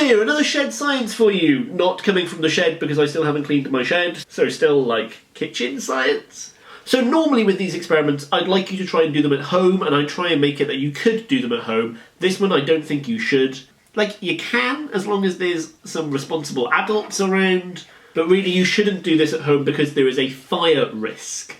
there, another shed science for you. Not coming from the shed because I still haven't cleaned my shed, so still like kitchen science. So normally with these experiments, I'd like you to try and do them at home, and I try and make it that you could do them at home. This one I don't think you should. Like, you can, as long as there's some responsible adults around, but really you shouldn't do this at home because there is a fire risk.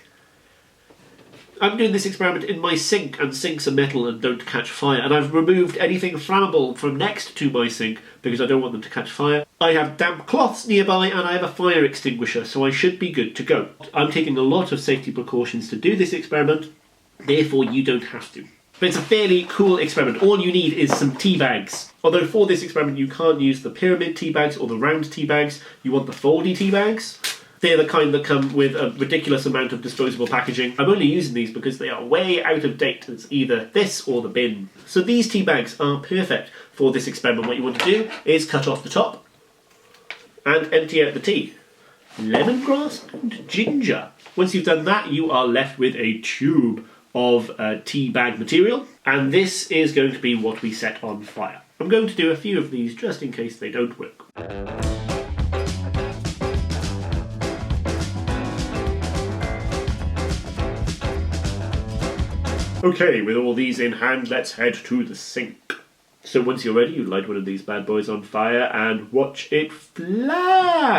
I'm doing this experiment in my sink, and sinks are metal and don't catch fire, and I've removed anything flammable from next to my sink because I don't want them to catch fire. I have damp cloths nearby, and I have a fire extinguisher, so I should be good to go. I'm taking a lot of safety precautions to do this experiment, therefore you don't have to. But it's a fairly cool experiment. All you need is some tea bags. Although for this experiment you can't use the pyramid tea bags or the round tea bags, you want the foldy tea bags. They're the kind that come with a ridiculous amount of disposable packaging. I'm only using these because they are way out of date. It's either this or the bin. So these tea bags are perfect for this experiment. What you want to do is cut off the top and empty out the tea. Lemongrass and ginger. Once you've done that, you are left with a tube of tea bag material, and this is going to be what we set on fire. I'm going to do a few of these just in case they don't work. Okay, with all these in hand, let's head to the sink. So once you're ready, you light one of these bad boys on fire and watch it fly!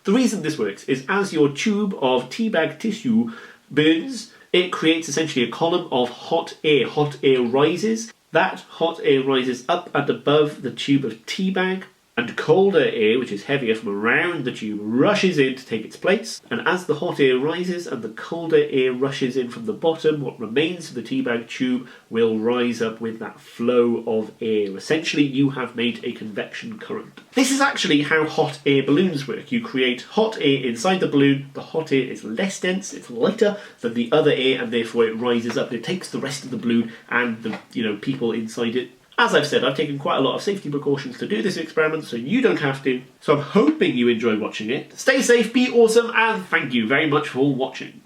The reason this works is as your tube of teabag tissue burns, it creates essentially a column of hot air. Hot air rises. That hot air rises up and above the tube of teabag, and colder air, which is heavier from around the tube, rushes in to take its place. And as the hot air rises and the colder air rushes in from the bottom, what remains of the teabag tube will rise up with that flow of air. Essentially, you have made a convection current. This is actually how hot air balloons work. You create hot air inside the balloon. The hot air is less dense, it's lighter than the other air, and therefore it rises up. It takes the rest of the balloon and the people inside it. As I've said, I've taken quite a lot of safety precautions to do this experiment, so you don't have to. So I'm hoping you enjoy watching it. Stay safe, be awesome, and thank you very much for watching.